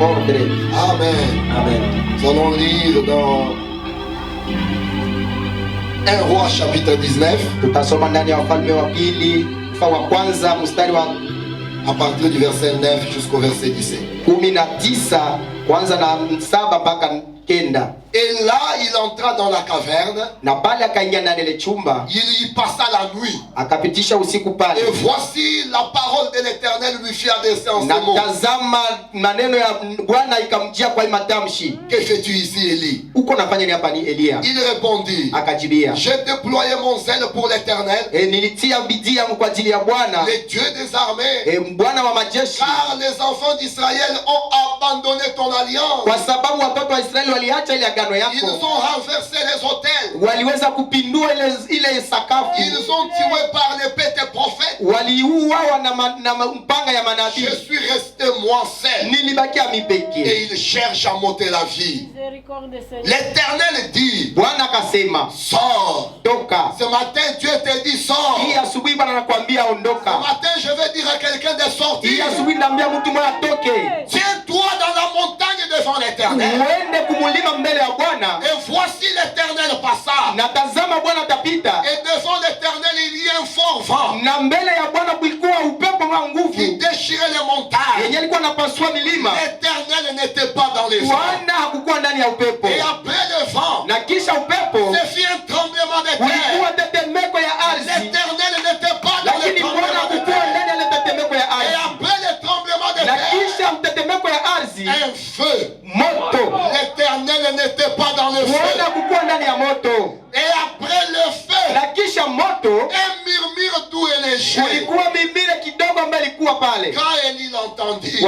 ordre. Amen. Amen. Nous allons lire dans 1 Roi chapitre 19. Tutasoma ndani ya Wafalme wa Pili wa kwanza mstari wa à partir du verset 9 jusqu'au verset 17. 19 kwanza na 7 mpaka 9. Et là, il entra dans la caverne. Na pale akaingia ndani ile chumba. Il y passa la nuit. Akapitisha usiku pale. Et voici la parole de l'Éternel lui fit adresser en ces mots. Na tazama maneno ya Bwana ikamjia kwa matamshi. Que fais-tu ici, Élie? Uko nafanya nini hapa ni Elia? Il répondit. Akajibia. J'ai déployé mon zèle pour l'Éternel. Nilitia bidii yangu kwa ajili ya Bwana. Le Dieu des armées. Bwana wa majeshi. Car les enfants d'Israël ont abandonné ton alliance. Kwa sababu watoto wa Israeli waliacha ile agano yako. Ils ont renversé les autels. Waliweza kupindua ile sakafu. Ils ont tué par l'épée tes prophètes. Waliuawa na mpanga ya manabii. Je suis resté moi seul. Nilibakia mimi pekee. Et ils cherchent à m'ôter la vie. L'Éternel dit. Bwana akasema, sors. Toka. Ce matin Dieu te dit sors. Hii asubuhi Bwana anakuambia ondoka. Ce matin je vais dire à quelqu'un de sortir. Hii asubuhi naambia mtu mmoja atoke. Tiens-toi dans la montagne devant l'Éternel. Uende kumulima mbele ya Bwana. Et voici l'Éternel passa. Na tazama Bwana atapita. Et devant l'Éternel il y a un fort vent. Na mbele ya Bwana kulikuwa upepo wa nguvu. Qui déchirait les montagnes. Yenye alikuwa anapasua milima. L'Éternel n'était pas dans les vents. Bwana hakukuwa ndani ya upepo. Et après le vent. Na kisha upepo. Ce fut un tremblement de terre. Kulikuwa tetemeko ya ardhi. L'Éternel n'était pas dans le tremblement de terre. Et après le tremblement de terre. Un feu. Moto. L'Éternel n'était pas dans le feu. Et après le feu. Un murmure doux et léger. Quand Élie l'entendit.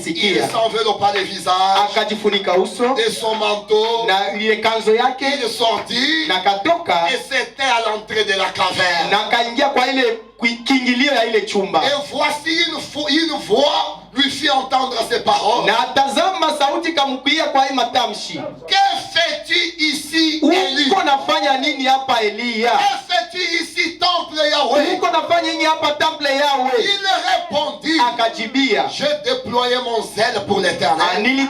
Il s'enveloppa le visage. De son manteau. Il sortit. Et c'était à l'entrée de la caverne. Et voici une voix lui fit entendre ces paroles. Que fais-tu ici, Élie? Que fais-tu ici, temple Yahweh? Il répondit. J'ai déployé mon zèle pour l'Éternel. Le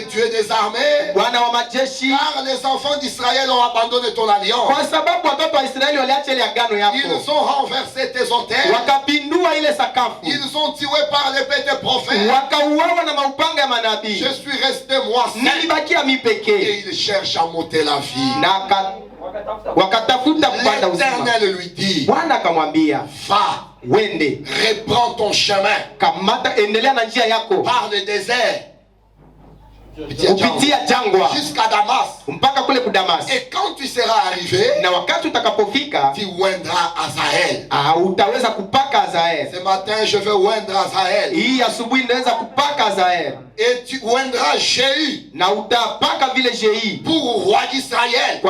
Dieu des armées. Car les enfants d'Israël ont abandonné ton alliance. Ils ont renversé tes autels. Ils ont tué par l'épée tes prophètes. Je suis resté moi seul. Et ils cherchent à m'ôter la vie. L'Éternel lui dit. Va. Reprends ton chemin. Par le désert. Jusqu'à Damas. Et quand tu seras arrivé, tu oindras Azaël. Ce matin je vais oindre Azaël. Et tu oindras Jéhu pour roi d'Israël. Ce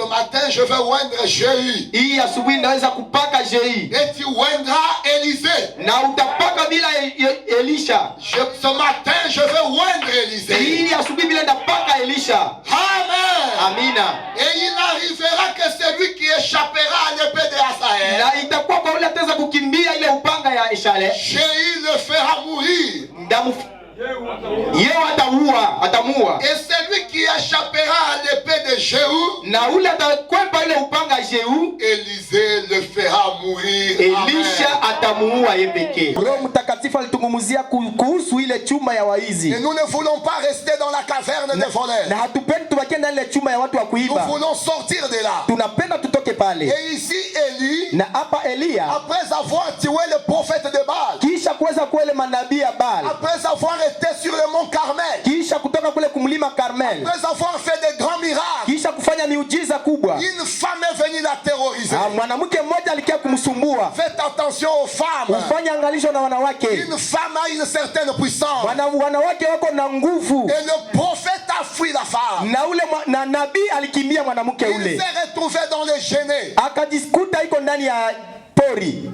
matin je vais oindre Jéhu. Et tu oindras Élisée. Ce matin je vais oindre Élisée. Amen. Et il arrivera que celui qui échappera à l'épée d'Azaël, Jéhu le fera mourir. Et celui qui échappera à l'épée de Jéhu, Élisée le fera mourir. Et nous ne voulons pas rester dans la caverne des voleurs. Nous voulons sortir de là. Et ici Élie, après avoir tué le prophète de Baal, après avoir été sur le mont Carmel, après avoir fait des grands miracles, une femme est venue la terroriser. Faites attention aux femmes. Une femme a une certaine puissance. Et le prophète a fui la femme. Il s'est retrouvé dans les genêts. pori,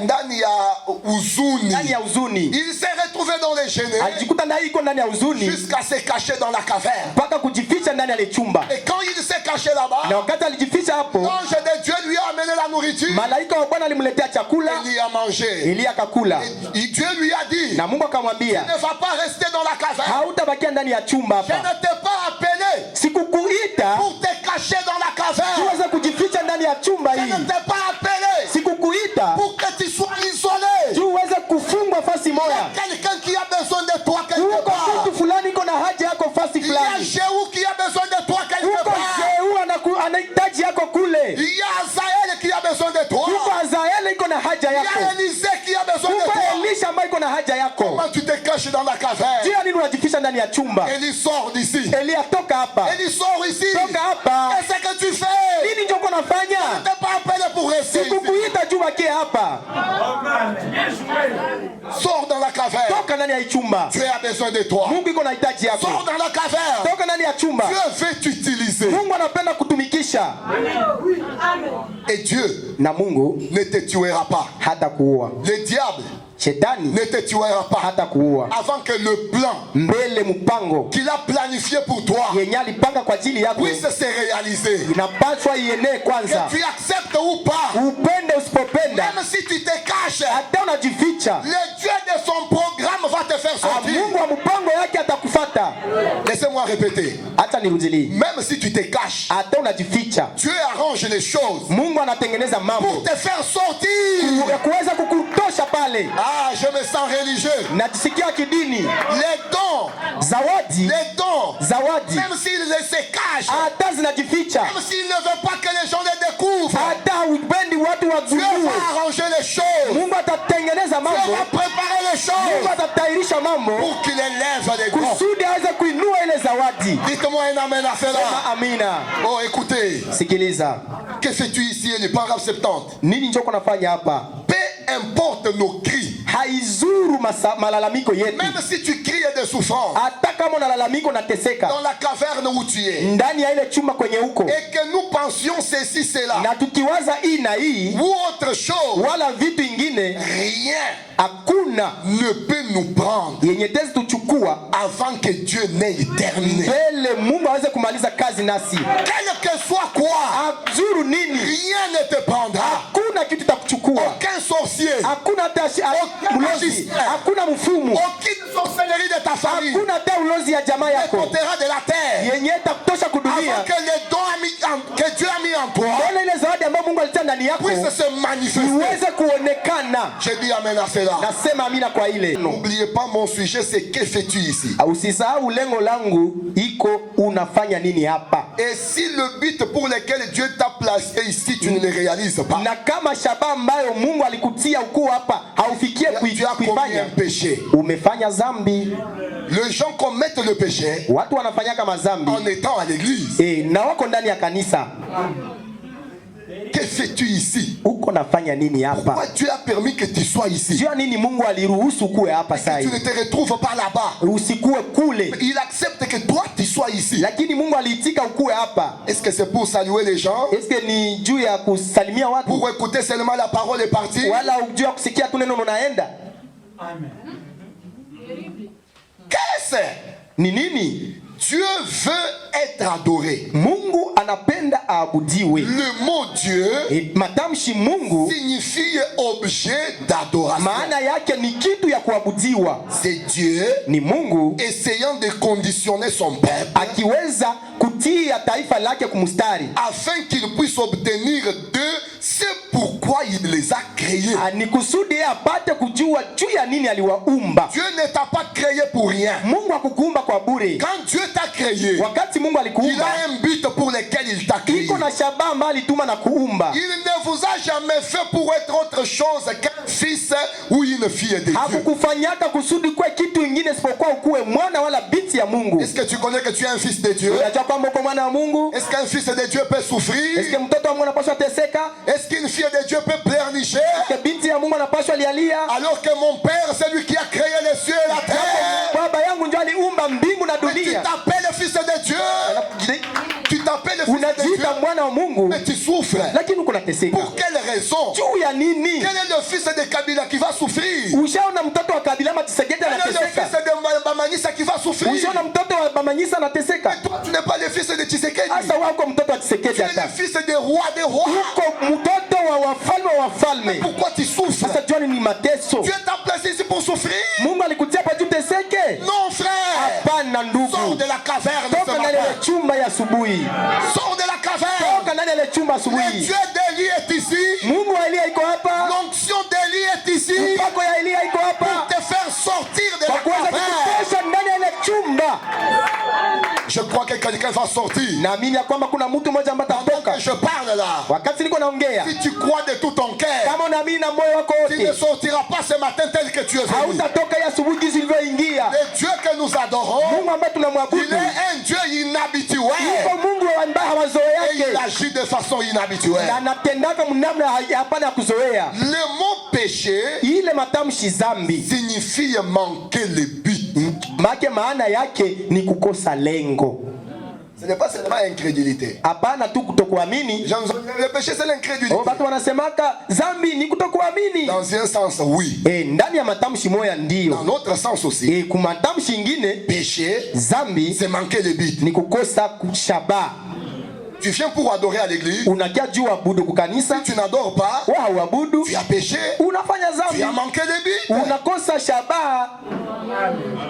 ndani ya huzuni. Il s'est retrouvé dans les gênés alijikuta ndani iko ndani ya huzuni jusqu'à se cacher dans la caverne. mpaka kujificha ndani ya ile chumba. Et quand il s'est caché là-bas, na wakati alijificha hapo, l'ange de Dieu lui a amené la nourriture. Malaika wa Bwana alimletea chakula, il y a mangé. Eli akakula. Et Dieu lui a dit, na Mungu akamwambia, ne va pas rester dans la caverne. hautabakia ndani ya chumba Je hapa. ne t'ai pas appelé Sikukuita pour te cacher dans la caverne. uweze kujificha ndani ya chumba Je hii. ne t'ai pas appelé Sikukuita pour que tu sois isolé. juu uweze kufungwa fasi moja. Quelqu'un qui a besoin de toi quelque Uko part. kitu fulani iko na haja yako fasi Il y a fulani. Jéhu qui a besoin de toi quelque Uko part. Jehu anahitaji yako kule. Il y a Azaël qui a besoin de toi. Uko Azaeli iko na haja Il y a yako. Élisée qui a besoin de Uko toi. Elisha ambaye iko na haja yako. Comment tu te caches dans la caverne? Jia nini unajificha ndani ya chumba? Élie sort d'ici. Elia toka hapa. Élie sort ici. Toka hapa. Qu'est-ce que tu fais? Nini ndio uko nafanya? Je ne t'ai pas appelé pour rester ici. Sikukuita juu wakie hapa. Sors dans la caverne. Toka ndani ya chumba. Dieu a besoin de toi. Mungu iko na hitaji yako. Sors dans la caverne. Toka ndani ya chumba. Dieu veut t'utiliser. Mungu anapenda kutumikisha. Et Dieu Na Mungu ne te tuera pas. hata kuua. Le diable Shetani ne te tuera pas hata kuua. avant que le plan Mbele mpango qu'il a planifié pour toi yenye alipanga kwa ajili yako puisse se réaliser. inapaswa ienee kwanza. Que tu acceptes ou pas, Upende usipopenda, même si tu te caches, hata unajificha, le Dieu de son programme va te faire sortir. Mungu wa mpango yake atakufata. Laissez-moi répéter. Hata nirudilie, Même si tu te caches, hata unajificha, Dieu arrange les choses Mungu anatengeneza pour mambo te faire sortir. ya kuweza kukutosha pale. Ah, je me sens religieux. Najisikia kidini. Les dons, Zawadi, zawadi, même s'ils se cachent, hata zinajificha, même s'ils ne veulent pas que les gens les découvrent, hata upendi watu Dieu wagundue, va arranger les choses. Mungu atatengeneza Dieu mambo, va préparer les Mungu choses atatayarisha mambo pour qu'il élève les grands. kusudi aweze kuinua ile zawadi. Dites-moi un amen à cela. Sema amina. Oh, écoutez, Sikiliza, que fais-tu ici, le paragraphe 70? nini njoko nafanya hapa? Peu importe nos cris, Haizuru malalamiko yetu. même si tu cries de souffrance Hata kama unalalamika unateseka dans la caverne où tu es, ndani ya ile chumba kwenye huko, et que nous pensions ceci, cela, na tukiwaza hii na hii ou autre chose, wala vitu ingine, rien hakuna ne peut nous prendre yenye tezi tuchukua avant que Dieu n'ait terminé. mbele Mungu aweze kumaliza kazi nasi. Quel que soit quoi, Azuru nini, rien ne te prendra. hakuna kitu takuchukua. Aucun sorcier, Hakuna hata ulozi, hakuna mfumu, aucune sorcellerie de ta famille hakuna hata ulozi ya jamaa ne yako t'ôtera de la terre yenye itakutosha kudunia. avant que les dons que Dieu a mis en toi Mbele ile zawadi ambayo Mungu alitia ndani yako puissent se manifester. iweze kuonekana. Je dis amen à cela. Nasema amina kwa ile. N'oubliez pas mon sujet, c'est que fais-tu ici? Usisahau lengo langu iko unafanya nini hapa. Et si le but pour lequel Dieu t'a placé ici, tu ne le réalises pas, Na kama shabaha ambayo Mungu alikutia ukuu hapa haufikie tu as commis kuifanya, un péché. umefanya zambi. Les gens commettent le péché Watu wanafanya kama zambi en étant à l'église. na wako ndani ya kanisa. Que fais-tu ici? Uko nafanya nini hapa? Pourquoi Dieu a permis que tu sois ici? Jua nini Mungu aliruhusu kuwe hapa sasa Tu ne hivi? te retrouves pas là-bas. Usikue kule. Il accepte que toi tu sois ici. Lakini Mungu aliitika ukue hapa. Est-ce que c'est pour saluer les gens? Est-ce que ni juu ya kusalimia watu? Pour écouter seulement la parole et partir? Wala juu ya kusikia tu neno unaenda? Amen. Qu'est-ce? Ni nini? Dieu veut être adoré. Mungu anapenda aabudiwe. Le mot Dieu Matamshi Mungu signifie objet d'adoration. maana yake ni kitu ya kuabudiwa. C'est Dieu Ni Mungu essayant de conditionner son peuple akiweza kutia taifa lake kumustari afin qu'il puisse obtenir d'eux ce pourquoi il les a créés. ni kusudi yeye apate kujua juu ya nini aliwaumba. Dieu ne t'a pas créé pour rien. Mungu hakukuumba kwa bure. Quand Dieu t'a créé, Wakati Mungu il alikuumba, a un but pour lequel il t'a créé. iko na shabaha ambayo alituma na kuumba. Il ne vous a jamais fait pour être autre chose qu'un fils ou une fille de Dieu. Hakukufanyaka kusudi kwa kitu ingine isipokuwa ukuwe mwana wala binti ya Mungu. Est-ce que tu connais que tu es un fils de Dieu? Unajua kwamba uko mwana wa Mungu? Est-ce qu'un fils de Dieu peut souffrir? Est-ce que mtoto wa Mungu anapaswa teseka? Est-ce qu'une fille de Dieu peut pleurnicher? Est-ce que binti ya Mungu anapaswa lialia? Alors que mon père, c'est lui qui a créé les cieux et la terre. Baba yangu ndio aliumba mbingu na Mais tu dunia. t'appelles fils de Dieu. Tu t'appelles fils de Dieu. Unajiita mwana wa Mungu Mais tu souffres. lakini uko nateseka. Pour quelle raison? Juu ya nini? Quel est le fils de Kabila qui va souffrir? Ushaona mtoto wa Kabila Tshisekedi Quel est le anateseka? fils de Bamanyisa qui va souffrir? Ushaona mtoto wa Bamanyisa anateseka? Toi, tu n'es pas le fils de Tshisekedi. Asa wako mtoto wa Tshisekedi Tu es hata. le fils des rois des rois. Uko mtoto wa wafalme. Pourquoi tu souffres? Sasa jua ni mateso. Dieu t'a placé ici pour souffrir? Mungu alikutia pa uteseke? Non, frère. Hapana ndugu. Sors de la caverne ce Toka ndani ya matin. chumba ya asubuhi. Sors de la caverne. Toka ndani ya chumba Le asubuhi. Dieu d'Élie est ici. Mungu wa Elia iko hapa. L'onction d'Élie est ici. Mpako ya Elia iko Pour hapa. te faire sortir de la Kwa kuweza caverne. kukutosha ndani ya ile chumba. Je crois que quelqu'un va sortir. Naamini ya kwamba kuna mtu mmoja ambaye atatoka. Je parle là. Wakati niko naongea. Si tu crois de tout ton cœur, Kama unaamini na moyo wako tu ne wote. sortiras pas ce matin tel que tu es venu. Hautatoka ya asubuhi jinsi ilivyoingia. Le Dieu que nous adorons, Mungu ambaye il tunamwabudu. est un Dieu inhabituel. Yuko Mungu ambaye hawazoea Et il yake. agit de façon inhabituelle. Na anatendaka mnamna hapana ya kuzoea. Le mot péché Ile matamshi zambi. signifie manquer le but. Make maana yake ni kukosa lengo. Ce n'est pas seulement incrédulité. Hapana tu kutokuamini. Le péché c'est l'incrédulité. Watu wanasemaka zambi ni kutokuamini. Dans un sens oui. Ndani ya matamshi moya ndio. Dans l'autre sens aussi. Kwa matamshi ingine Péché, zambi c'est manquer le but. ni kukosa kushaba. Tu viens pour adorer à l'église. Unakia juu abudu kukanisa. Si tu n'adores pas, Wa hauabudu. tu as péché. Unafanya Tu as zambi. manqué le but. Unakosa shaba.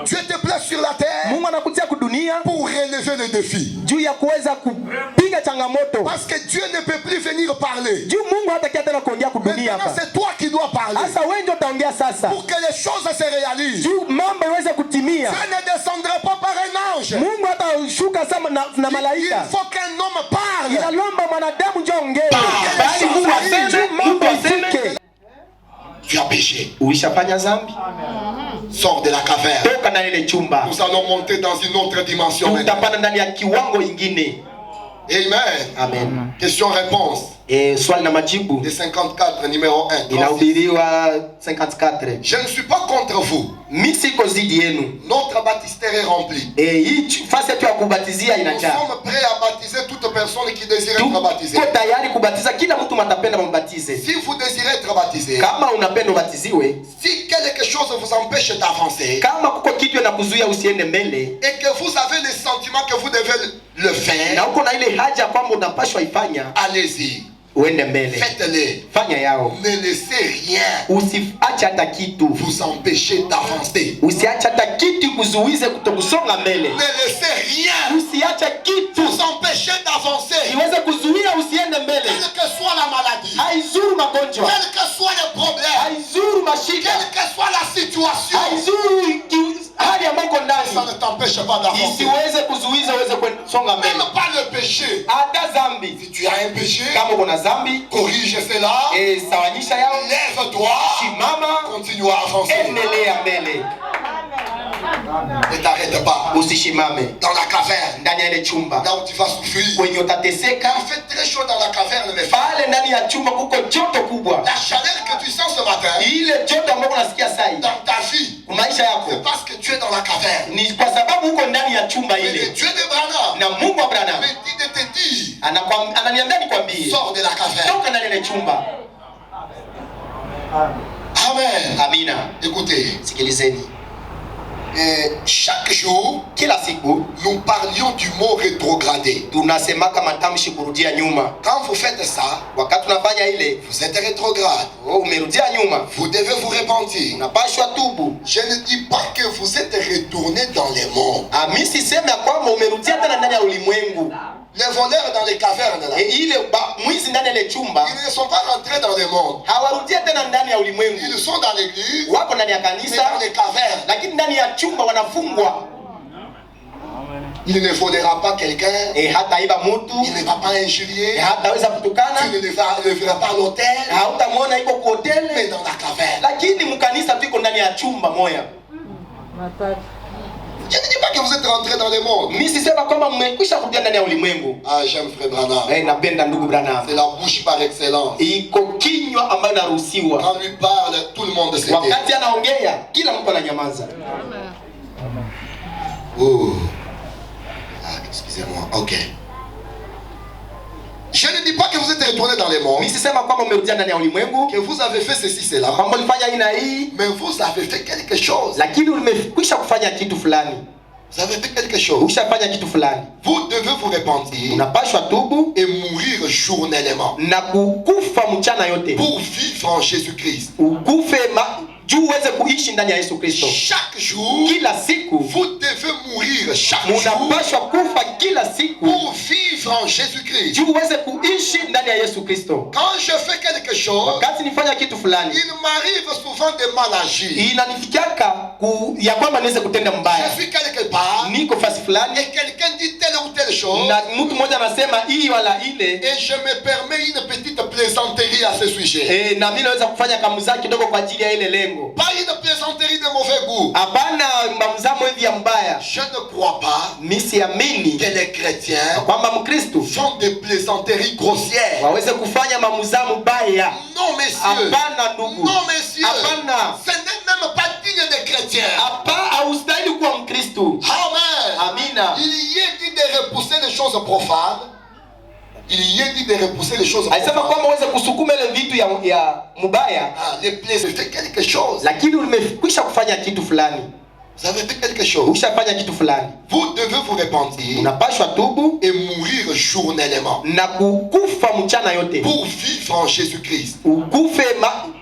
Tu te places sur la terre Mungu anakutia kudunia pour relever le défi. juu ya kuweza kupiga changamoto. Parce que Dieu ne peut plus venir parler. Juu Mungu hatakia tena kuongea kudunia Maintenant, hapa. c'est toi qui dois parler. Sasa wewe ndio utaongea sasa. Pour que les choses se réalisent. Juu mambo iweze kutimia. Dieu ne descendra pas par un ange. Mungu hatashuka sama na Il malaika. faut qu'un homme parle. Inalomba mwanadamu ndio ongee. Bali Mungu aseme, Mungu aseme. Tu as péché. Ulishafanya zambi? Sors de la caverne. Toka ndani ile chumba. Nous allons monter dans une autre dimension. Tutapanda ndani ya kiwango ingine. Amen. Amen. Question-réponse. Swali na majibu. De 54, numéro 1. Inahubiriwa 54. Je ne suis pas contre vous. Mimi siko zidi yenu. Notre baptistère est rempli. Hii fasi yetu ya kubatizia Nous inajaa. sommes prêts à baptiser toute personne qui désire être baptisée. Tuko tayari kubatiza kila mtu matapenda mbatize. Si vous désirez être baptisé, Kama unapenda ubatiziwe, si quelque chose vous empêche d'avancer, kama kuko kitu inakuzuia usiende mbele, et que vous avez le sentiment que vous devez le faire, na uko na ile haja kwamba unapashwa ifanya, allez-y. uende mbele. Faites-le. Fanya yao. Ne laissez rien Usiache hata kitu. vous empêcher d'avancer. Usiache hata kitu kuzuize kutokusonga mbele. Ne laissez rien Usiache kitu vous empêcher d'avancer. iweze kuzuia usiende mbele. Quelle que soit la maladie, Haizuru magonjwa, quel que soit le problème, haizuru mashika, quelle que soit la situation, haizuru hali ya moko ça ndani, ne t'empêche pas d'avancer. isiweze kuzuiza uweze kusonga mbele. Même pas le péché. Hata zambi, Si tu as un péché, kama uko na zambi, corrige cela, sawanyisha yao, lève-toi, simama, continue à avancer. endelea mbele. Ne t'arrête pas. Usishimame Dans la caverne, ndani ya ile chumba là où tu vas souffrir, kwenye utateseka. il fait très chaud dans la caverne, mais Pale ndani ya chumba kuko joto kubwa. la chaleur que tu sens ce matin, Ile joto ambayo unasikia sasa dans ta vie, maisha yako c'est parce que tu es dans la caverne. ni kwa sababu uko ndani ya chumba Et le ile. Dieu de Branham Na Mungu Abraham me dit de te dire, ananiambia nikwambie, sors de la caverne. toka ndani ya ile chumba. Amen. Amina. Écoutez, Sikilizeni. chaque jour, Kila siku nous parlions du mot rétrogradé. tunasemaka matamshi kurudia nyuma. Quand vous faites ça, Wakati unafanya ile, vous êtes rétrograde. umerudia nyuma. Vous devez vous repentir. Unapashwa tubu. Je ne dis pas que vous êtes retourné dans les mondes. Mimi sisemi kwamba umerudia tena ndani ya ulimwengu. Les voleurs dans les cavernes, là, Ile mwizi ndani ya ile chumba ils ne sont pas rentrés dans les mondes. hawarudia tena ndani ya ulimwengu. Ils sont dans l'église, Wako ndani ya mais kanisa, dans les cavernes. lakini ndani ya chumba wanafungwa. Il ne vaudra pas quelqu'un, Hataiba mtu, il ne va pas injurier, hataweza kutukana, tu ne le verras pas à l'hôtel, hautamuona iko kwa mais hoteli. dans la caverne. Lakini mkanisa tuko ndani ya chumba moja. Je ne dis pas que vous êtes rentrés dans les mondes. Mimi sisema kwamba mmekwisha kuja ndani ya ulimwengu. Ah, j'aime frère Branham. Napenda ndugu Branham. C'est la bouche par excellence. Iko kinywa ambayo naruhusiwa. Quand lui parle, tout le monde se tait. Wakati anaongea, kila mtu ananyamaza. Oh. Ah, excusez-moi. Ok. Je ne dis dis pas que vous êtes retourné dans le monde, Mimi sisema kwamba umerudia ndani ya ulimwengu, que vous avez fait ceci, cela, kwamba ulifanya hii na hii, mais vous avez fait quelque chose. lakini umekwisha kufanya kitu fulani. Vous avez fait quelque chose. Ukishafanya kitu fulani, Vous devez vous repentir unapashwa tubu et mourir journellement na kukufa mchana yote, pour vivre en Jésus-Christ. ukufe juu uweze kuishi ndani ya Yesu Kristo. Chaque jour, Kila siku vous devez mourir chaque jour unapashwa kufa kila siku pour vivre en Jésus-Christ. juu uweze kuishi ndani ya Yesu Kristo. Quand je fais quelque chose, Wakati nifanya kitu fulani, il m'arrive souvent de mal agir. inanifikiaka ya kwamba niweze kutenda mbaya. Je suis quelque part Niko fasi fulani et quelqu'un dit telle ou telle chose na mtu mmoja anasema hii wala ile, et je me permets une petite plaisanterie à ce sujet. na mimi naweza kufanya kamuzaa kidogo kwa ajili ya ile lengo. Pas une plaisanterie de mauvais goût. Hapana mamzamo hivi ya mbaya. Je ne crois pas Mimi siamini que les chrétiens kwamba Mkristo font des plaisanteries grossières. waweze kufanya mamuzamo baya. Non, messieurs. Hapana ndugu. Non, messieurs. Hapana. Ce n'est même pas digne des chrétiens. Hapa haustahili kuwa Mkristo. Amen. Amina. Il y est dit de repousser les choses profanes. Il y est dit de repousser les choses Alisema profanes. kwamba uweze kusukuma ile vitu ya mubaya, Les plaisanteries, c'est quelque chose. lakini umekwisha kufanya kitu fulani. Vous avez fait quelque chose. Ukishafanya kitu fulani, Vous devez vous repentir unapashwa tubu et mourir journellement na kukufa mchana yote, pour vivre en Jésus-Christ. ukufe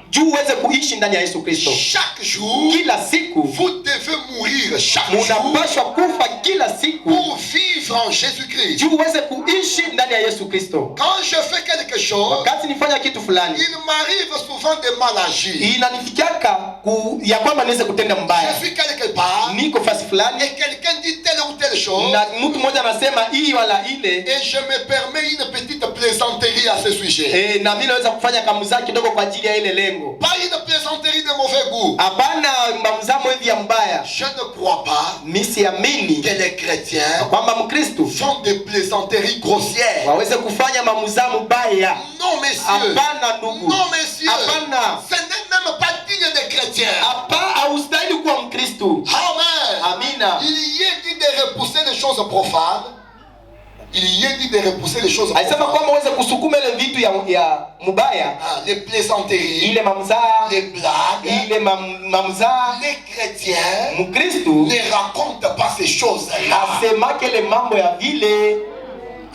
juu uweze kuishi ndani ya Yesu Kristo. Chaque jour, Kila siku vous devez mourir chaque jour munapashwa kufa kila siku pour vivre en Jésus-Christ. juu uweze kuishi ndani ya Yesu Kristo. Quand je fais quelque chose, Wakati nifanya kitu fulani, il m'arrive souvent de mal agir. inanifikiaka ya kwamba niweze kutenda mbaya. Je suis quelque part Niko fasi fulani et quelqu'un dit telle ou telle chose na mtu mmoja anasema hii wala ile, et je me permets une petite plaisanterie à ce sujet. na mimi naweza kufanya kamuzaa kidogo kwa ajili ya ile lengo. Pas une plaisanterie de mauvais goût. Hapana mamzamo hivi ya mbaya. Je ne crois pas Mimi siamini que les chrétiens kwamba Mkristo font des plaisanteries grossières. waweze kufanya mamuzamo baya. Non, messieurs. Hapana ndugu. Non, messieurs. Hapana. Ce n'est même pas digne des chrétiens. Hapa haustahili kuwa Mkristo. Amen. Amina. Il y est dit de repousser les choses profanes. Il y est dit de repousser les choses Alisema profanes. kwamba uweze kusukuma ile vitu ya mubaya, Les plaisanteries, ile mamzaa, les blagues. ile mamzaa. Les chrétiens Mkristo ne racontent pas ces choses-là. asemake ile mambo ya vile,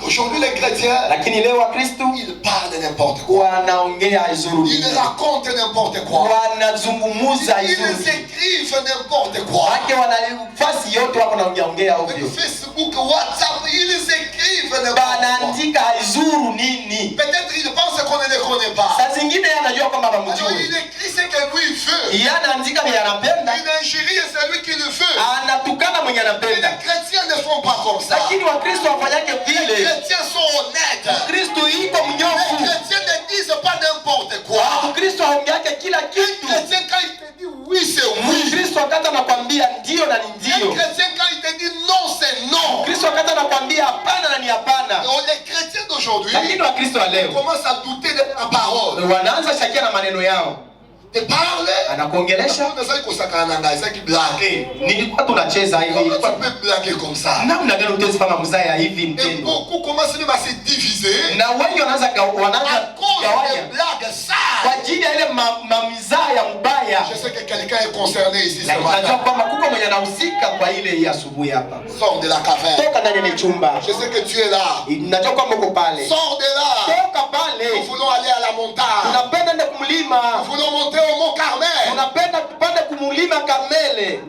Aujourd'hui, les chrétiens, lakini leo Wakristo ils parlent n'importe quoi. wanaongea izuru, Ils racontent n'importe quoi. wanazungumuza Ils izuru, écrivent n'importe quoi. wake wanafasi yote wako naongea ovyo, Facebook, WhatsApp, ils écrivent n'importe quoi. banaandika izuru nini. Peut-être ils pensent qu'on ne les connaît pas. Saa zingine yeye anajua kwamba Alors bamjui, il écrit ce que lui veut. yeye anaandika mwenye anapenda, Il injurie celui qui le veut. anatukana mwenye Mais anapenda, les chrétiens ne font pas comme ça. lakini Wakristo wafanyake Les vile. chrétiens sont honnêtes. Kristo iko Les mnyofu. chrétiens ne disent pas n'importe quoi. Mkristo haongeake kila Un kitu. chrétien, quand il te dit oui, c'est oui. Mkristo wakati anakwambia ndio na ni Un ndio. chrétien, quand il te dit non, c'est non. Mkristo wakati anakwambia hapana na ni hapana. Donc, les chrétiens d'aujourd'hui Lakini Wakristo wa leo commencent à douter de la parole. wanaanza shakia na maneno yao. Te parle. Anakuongelesha, nilikuwa tunacheza hivi. Comment tu peux blaguer comme ça? Namna gani utazifanya mzaa ya hivi Et mpendo? beaucoup commencent même à se diviser Na wengi wanaanza à cause gawanya des blagues kwa sales. ajili ya ile mamizaa ya mbaya. Je sais que quelqu'un est concerné ici ce Na unajua matin. kwamba kuko mwenye anahusika kwa ile hii asubuhi hapa. Sors de la caverne. Toka ndani ya chumba. Je sais que tu es là. Najua kwamba uko pale. Sors de là. Toka Nous pale. voulons aller à la montagne. Tunapenda nende kumlima. Nous voulons monter au mont Carmel. Tunapenda tupande kumlima Karmele.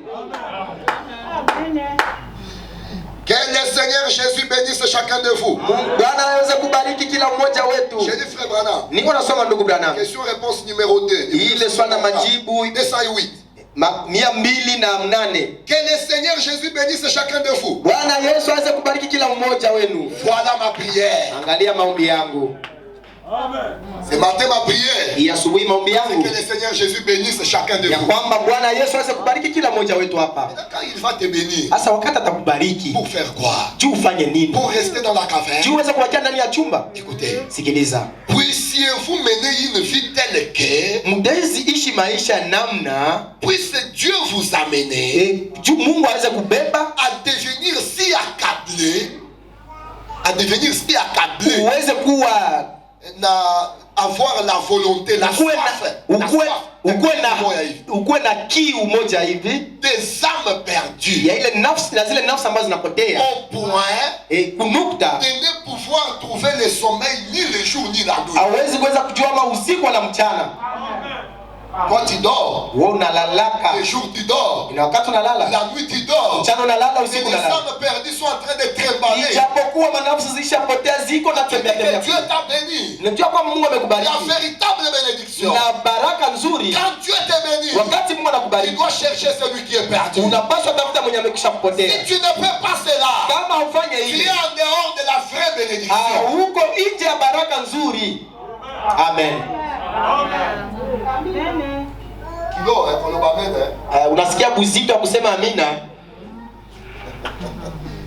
Que le Seigneur Jésus bénisse chacun de vous. Bwana aweze kubariki kila mmoja wetu. J'ai dit frère Branham. Niko nasoma ndugu Branham. Question-réponse numéro 2. Ile swali na majibu 208. 208. Que le Seigneur Jésus bénisse chacun de vous. Bwana Yesu aweze kubariki kila mmoja wenu. Voilà ma prière. Angalia maombi yangu. Ce matin ma prière. Hii asubuhi maombi C'est yangu que le Seigneur Jésus bénisse chacun de ya vous. kwamba Bwana Yesu aweze kubariki kila mmoja wetu hapa. Quand il va te bénir, Sasa wakati atakubariki, pour faire quoi? juu ufanye nini? Pour rester dans la Juu caverne. uweze kuwakia ndani ya chumba. Écoutez. Sikiliza. Puissiez-vous mener une vie telle que Mdezi ishi maisha namna puisse Dieu vous amener juu Mungu aweze kubeba à devenir si accablé à devenir si accablé, uweze kuwa avoir la volonté, la soif, ukuwe na kiu moja hivi des âmes perdues, ya ile nafsi na zile nafsi ambazo zinapotea, au point kunukta de ne pouvoir trouver le sommeil ni le jour ni la nuit. hawezi kuweza kujua kama usiku wala mchana. Toi tu dors, wewe unalalaka, le jour tu dors, na wakati unalala, la nuit tu dors, mchana unalala, les usiku unalala. âmes perdues sont en train de tréballer. Ijapokuwa manafsi zishapotea ziko na tembea tembea. Dieu t'a béni. Unajua kwa Mungu amekubariki. La véritable bénédiction. Na baraka nzuri. Quand Dieu t'a béni, wakati Mungu anakubariki, tu dois chercher celui qui est perdu. Unapaswa tafuta mwenye amekwisha kupotea. Si tu ne fais pas cela, kama ufanye tu hivi, es en dehors de la vraie bénédiction. Huko nje ya baraka nzuri. Amen. Kido, pour le bamen, unasikia buzito kusema amina.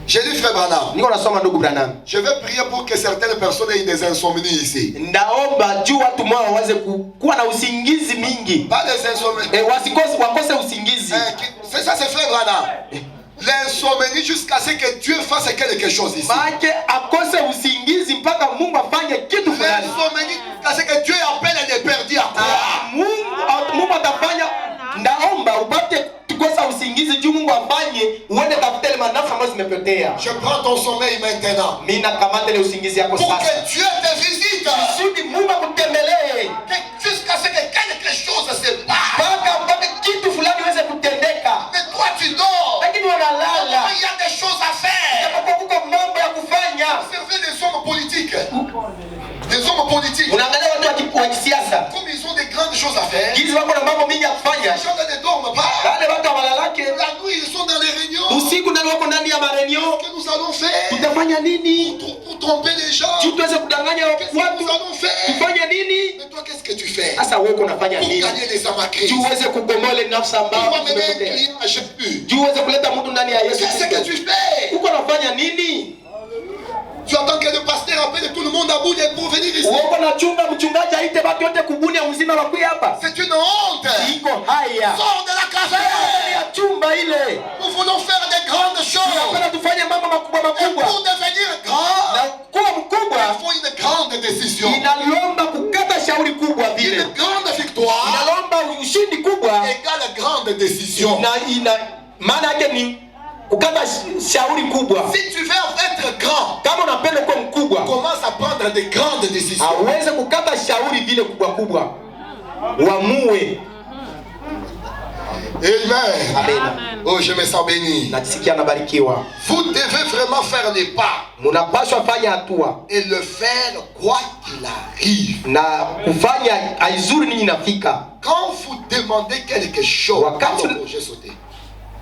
J'ai dit frère Branham, niko nasoma ndugu Branham, je vais prier pour que certaines personnes aient des insomnies ici. Ndaomba juu watu mwa waweze kuwa na usingizi mingi. Pas des insomnies. Wakose usingizi. C'est ça, c'est frère Branham. L'insomnie jusqu'à ce que Dieu fasse quelque chose ici. Maana akose usingizi mpaka Mungu afanye kitu fulani. L'insomnie jusqu'à ce que Dieu appelle les perdus à quoi? Mungu atafanya. Ndaomba upate tukosa usingizi juu Mungu afanye uende tafute ile manafsi ambazo zimepotea. Je prends ton sommeil maintenant. Mimi nakamata ile usingizi yako sasa. Pour que Dieu te visite. Kusudi Mungu akutembelee. Jusqu'à ce que quelque chose se passe. Mpaka kitu fulani iweze kutendeka. Mais toi tu dors. Lakini unalala. Il y a des choses à faire. Kuko mambo ya kufanya. Observez les hommes politiques. Les hommes politiques. Unaangalia watu wa kisiasa. Comme ils ont des grandes choses à faire. Hizi wako na mambo mingi ya kufanya. Les gens ne dorment pas. Wale watu walalake. La nuit ils sont dans les réunions. Usiku ndio wako ndani ya marenio. Qu'est-ce que nous allons faire? Tutafanya nini? Pour tromper les gens. Tuweze kudanganya watu. Qu'est-ce que nous allons faire? Tufanye nini? Mais toi qu'est-ce que tu fais? Sasa wewe unafanya nini? Pour gagner les âmes à Christ. Tuweze kukomole nafsi ambao. Pour amener un client à Jésus. Tuweze kuleta mtu ndani ya Yesu. Qu'est-ce que tu fais? Uko unafanya nini? Tu attends que le pasteur appelle tout le monde à bout pour venir ici. Uko na chunga mchungaji aite watu wote kubunia mzima wakui hapa. C'est une honte. Iko haya. Sors de la caverne. Ya chumba ile. Nous voulons faire des grandes choses. Tunataka tufanye mambo makubwa makubwa. Pour devenir grand, Na kuwa mkubwa, il faut une grande décision. inalomba kukata shauri kubwa vile. Une grande victoire Inalomba ushindi kubwa. égale grande décision. Maana yake ni kukata shauri kubwa. Si tu veux être grand, Kama unapenda kuwa mkubwa, commence à prendre des grandes décisions. aweze kukata shauri vile kubwa kubwa. Uamue. Amen. Amen. Oh, je me sens béni. Najisikia nabarikiwa. Vous devez vraiment faire les pas Munapaswa fanya hatua et le faire quoi qu'il arrive. na kufanya aizuri nini nafika. Quand vous demandez quelque chose, Wakati pardon, j'ai sauté.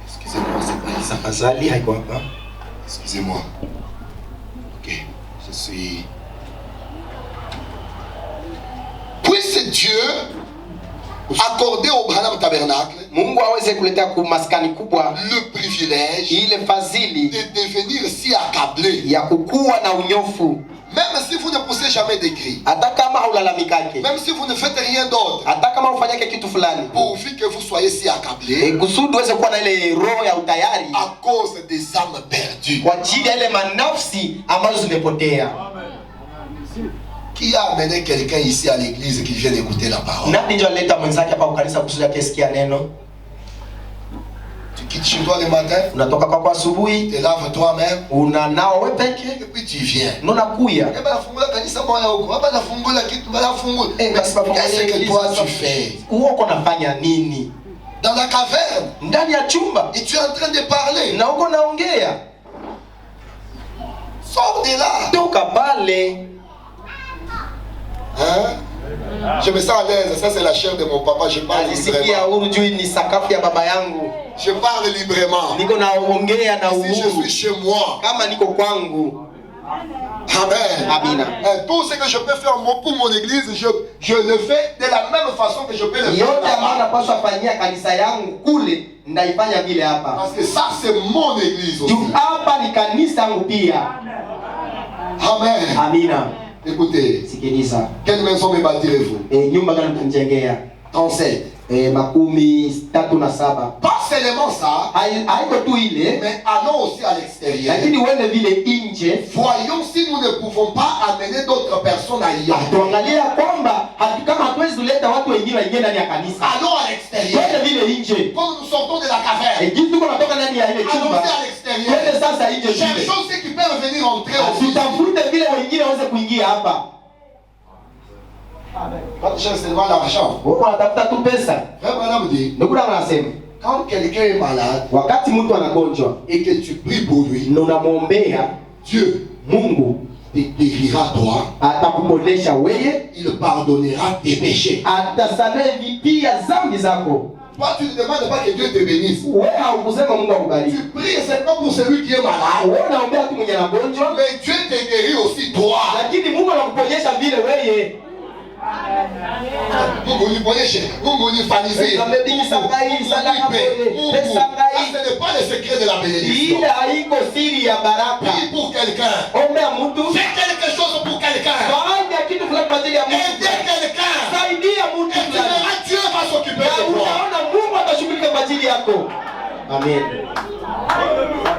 Excusez-moi, c'est pas ici. Afadhali haiko hapa. Excusez-moi. Ok, je suis. Puisse Dieu accorder au Branham Tabernacle Mungu aweze kuleta kumaskani kubwa le privilège ile fadhili de devenir si accablé. ya kukua na unyofu. Même si vous ne poussez jamais des cris, Hata kama haulalamikake, même si vous ne faites rien d'autre, hata kama ufanyake kitu fulani, pourvu que vous soyez si accablé kusudi uweze kuwa na ile roho ya utayari à cause des âmes perdues. kwa ajili ya ile manafsi ambazo zimepotea. Qui a amené quelqu'un ici à l'église qui vient d'écouter la parole? Nani ndio alileta mwenzake hapa kanisa kusudi akisikia neno? Tu quittes chez toi le matin, Unatoka kwako asubuhi, te laves toi-même, unanao wewe peke, et puis tu viens. unakuya. Eh ben, fungula kanisa moja huko. Hapa nafungula kitu, nafungula. Qu'est-ce que toi tu fais? Uko unafanya nini? Dans la caverne, Ndani ya chumba. et tu es en train de parler. Na uko naongea. Sors de là. Toka pale. Hein? Je me sens à l'aise. Ça, c'est la chair de mon papa. Je parle Alisikia librement. huru juu ni sakafu ya baba yangu. Je parle librement. Niko naongea na Si je uhuru. suis chez moi. Kama niko kwangu. Amen. Amina. Tout ce que je peux faire pour mon église, je le fais de la même façon que je peux le faire Yote ambayo là-bas. napaswa fanyia kanisa yangu kule, ndaifanya vile hapa. Parce que ça, c'est mon église aussi. Juu hapa ni kanisa yangu pia. Amen. Amina. Écoutez, Sikiliza. quelle maison me bâtirez-vous? Nyumba gani mtanijengea? 37. makumi tatu na saba. Pas seulement ça, Haiko tu ile, mais allons aussi à l'extérieur. lakini wende vile nje. Voyons si nous ne pouvons pas amener d'autres personnes à y aller. Tuangalia kwamba kama hatuwezi kuleta watu wengine waingie ndani ya kanisa. Allons à l'extérieur. Wende vile nje. Quand nous sortons de la caverne, Jinsi tuko natoka ndani ya ile chumba. allons à l'extérieur. Wende sasa nje vile. Cherchons ceux qui peuvent venir entrer aussi. Tutafute vile wengine waweze kuingia hapa. Quand je cherche devant l'argent, Wako anatafuta tu pesa. Frère me dit, Ndio kuna anasema, quand quelqu'un est malade wakati mtu anagonjwa et que tu pries pour lui, na unamwombea, Dieu Mungu te guérira toi, atakuponesha wewe, il pardonnera tes péchés. atasamehe pia dhambi zako. Toi, tu ne demandes pas que Dieu te bénisse. Wewe haukusema Mungu akubariki. Tu pries seulement pour celui qui est malade. Wewe unaombea tu mwenye anagonjwa, Mais Dieu te guérit aussi toi. lakini Mungu anakuponyesha vile wewe. Mungu uniponyeshe, Mungu unifanizie. Ça Ce n'est pas le secret de la bénédiction. Ile haiko siri ya baraka. Prie pour quelqu'un. Ombea mtu. Fais quelque chose pour quelqu'un. Fanya kitu fulani kwa ajili ya mtu. Aidez quelqu'un. Saidia mtu Et tu fulani. verras, Dieu va s'occuper de toi. Unaona Mungu atashughulika kwa ajili yako. Amen.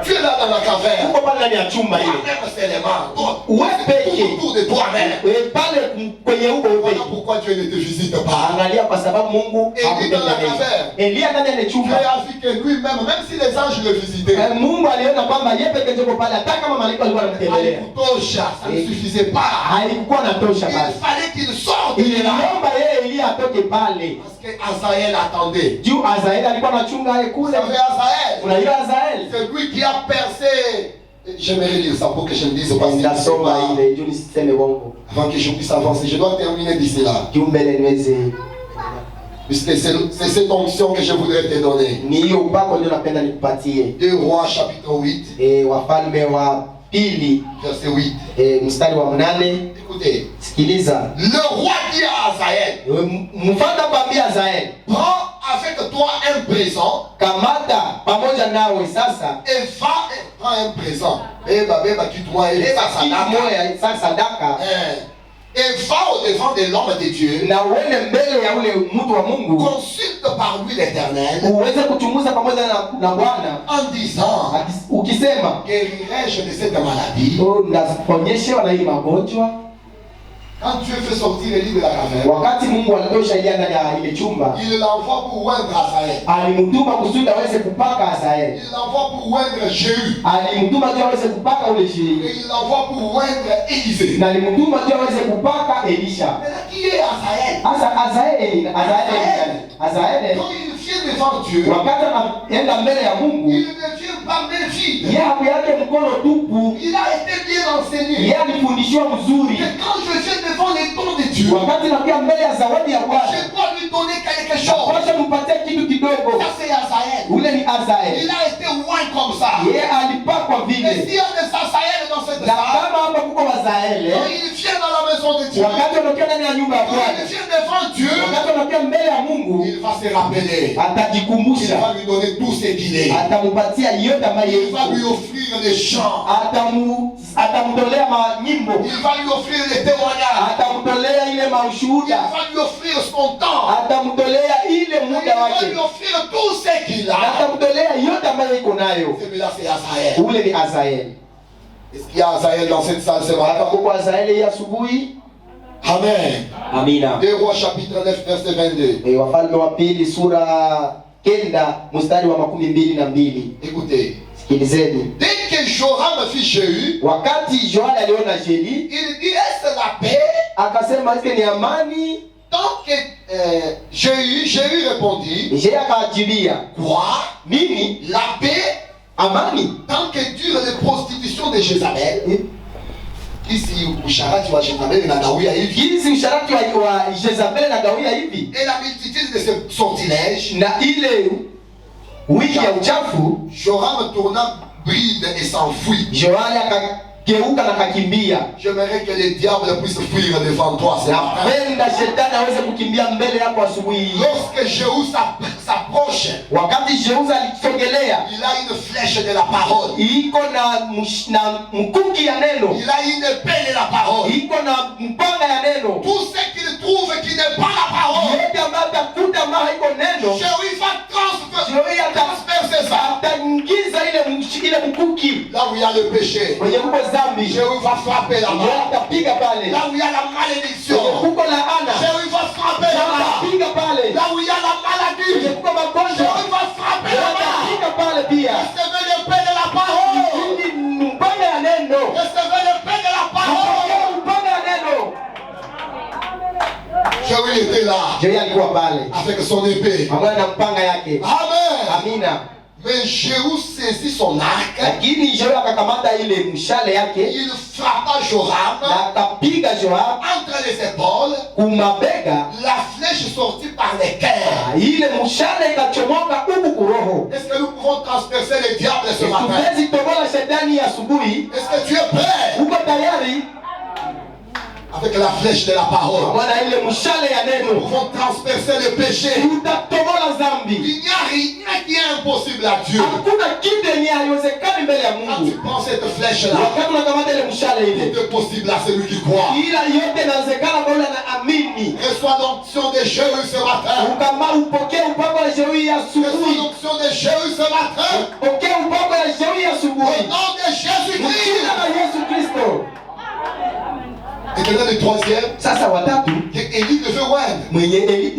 Tu es là dans la caverne. Uko pale ndani ya chumba ile. Toi-même seulement. Wewe peke. Autour de toi-même. Wewe pale kwenye uko wewe. Voilà pourquoi Dieu ne te visite pas. Angalia kwa sababu Mungu Élie dans la caverne. Elia ndani ya Dieu chumba. a vu que lui-même, même si les anges le visitaient, Mungu aliona kwamba yeye peke yake yuko pale hata kama malaika walikuwa wanamtembelea. Tosha, ça ne suffisait pas. Haikuwa natosha Il basi. fallait qu'il sorte de là. Iliomba yeye Elia atoke pale. Parce que Azaël attendait. Juu Azaeli alikuwa anachunga yeye Vous kule. savez Azaël? Unajua Azaeli? C'est lui qui a percé. J'aimerais lire ça pour que je ne dise pas Ndasoma ile juu nisiseme uongo. avant que je puisse avancer. Je dois terminer d'ici là. Juu mbele niweze. Puisque c'est cette onction que je voudrais te donner. Ni hiyo upako ndio napenda nikupatie. 2 Rois chapitre 8. Wafalme wa pili Verset 8. mstari wa 8. Écoutez. Sikiliza. Le roi dit à Azaël. Mfalme akamwambia Azaeli, prends avec toi un présent. Kamata pamoja nawe sasa. Et va prends un présent. Beba quitte-moi et ça sadaka. Et va au devant de l'homme de Dieu. Na uende mbele ya ule mtu wa Mungu. Consulte par lui l'Éternel. Uweze kuchunguza pamoja na Bwana. En disant, ukisema, guérirai-je de cette maladie? Ndaponyeshewa na hii magonjwa. Quand Dieu fait sortir Élie de la caverne, wakati Mungu alitosha Elia ndani ya ile chumba, il l'envoie pour oindre Azaël. Alimtuma kusudi aweze kupaka Azaeli. Il l'envoie pour oindre Jéhu. Alimtuma ili aweze kupaka ule Jéhu. Et il l'envoie pour oindre Élisée. Na alimtuma ili aweze kupaka Elisha. Mais là, qui est Azaël? Azaeli Quand il vient devant Dieu, wakati anaenda mbele ya Mungu, il ne vient pas main vide. yeye hakuacha mkono tupu. Il a été bien enseigné. Yeye alifundishwa mzuri. Que quand je viens devant les dons de Dieu, wakati nakuja mbele ya zawadi ya Bwana, je dois lui donner quelque chose. Kwa mpatie kitu kidogo. Ça c'est Azaël. Ule ni Azaeli. Il a été oint comme ça. Yeye alipakwa vile. Et s'il y a des Azaël dans cette na salle, kama hapa kuko Azaeli, quand il vient dans la maison de Dieu, wakati anakuja ndani ya nyumba ya quand Bwana, il vient devant Dieu, wakati anakuja mbele ya Mungu, il va se rappeler. Il atajikumbusha, va lui donner tout ce qu'il est. atampatia yote ambayo Il va lui offrir les chants. atamtolea manyimbo, Il va lui offrir les témoignages. atamtolea ile Il maushuhuda, va lui offrir son temps. atamtolea ile Il muda va wake, lui offrir tout ce qu'il a. atamtolea yote ambayo iko nayo. Celui-là c'est Azaël. Ule ni Azaeli. Est-ce qu'il y a Azaël dans cette salle ce Hapa matin? kuko Azaeli ya asubuhi. Amen. Amina. 2 Rois chapitre 9 verset 22. Wafalme wa pili sura 9 mstari wa 22. Écoutez. Sikilizeni. Dès que Joram fit Jéhu, wakati Joel aliona Jeli, il dit est-ce la paix? Akasema est-ce ni amani? Tant que Jéhu répondit, Jéhu akajibia, quoi? Nini? La paix? Amani? Tant que dure les prostitutions de Jézabel. Ici usharati wa Jezabeli na gawia hivi. Hizi usharati wa Jezabeli na gawia hivi. Et la multitude de ses sortilèges. Na ile wingi ya uchafu. Joram tourna bride et s'enfuit. Joel akageuka na kakimbia. J'aimerais que les diables puissent fuir devant toi ce matin. Napenda shetani aweze kukimbia mbele yako asubuhi. Lorsque Jéhu s'approche, wakati Jehova alisogelea, il a une flèche de la parole. iko na mkuki ya neno, Il a une épée de la parole. iko na mpanga ya neno. Tout ce qu'il trouve qui n'est pas la parole, Yote ambayo atakuta ambayo haiko neno, Jéhovah va transpercer ça. ataingiza ile mkuki Là où il y a le péché, kwenye kuko zambi, Jéhovah va frapper là-bas. atapiga pale. Là où il y a la malédiction, Kuko laana, Jéhovah va frapper là-bas. atapiga pale. Là où il y a la maladie, Kuko magonjwa, Jéhovah va frapper là-bas. atapiga pale pia. Recevez l'épée de la parole. Ili mpanga ya neno, Recevez l'épée de la parole. mpanga ya neno. Jéhovah était là Jehova alikuwa pale avec son épée. pamoja na mpanga yake. Amen. Amina. Mais Jéhu saisit son arc. Lakini Jehova akakamata ile mshale yake Il frappa Joram na akapiga Joabu entre les épaules. kumabega. La flèche sortit par les cœurs. Ile mshale ikachomoka huku kuroho. Est-ce que nous pouvons transpercer les diables ce matin? Tuwezi tobola shetani asubuhi. Est-ce que tu es prêt? Uko tayari? Avec la flèche de la parole, Bwana, ile mshale ya nous neno pouvons transpercer le péché. tutatobola zambi. Il n'y a rien qui est impossible à Dieu. Hakuna kitu yenye haiwezekani mbele ya Quand tu Mungu. prends cette flèche-là, Wakati unakamata ile mshale ile, tout est possible à celui qui croit. ila yote inawezekana kwa yule anaamini. Reçois l'onction de Jéhu ce matin. Ukama upokee upako wa Jehova ya Reçois asubuhi. l'onction de Jéhu ce matin. Pokea upako wa Jehova ya Au asubuhi. nom de Jésus-Christ. Jina la Yesu Kristo. Et maintenant le troisième, Sasa watatu que Élie devait oindre. mwenye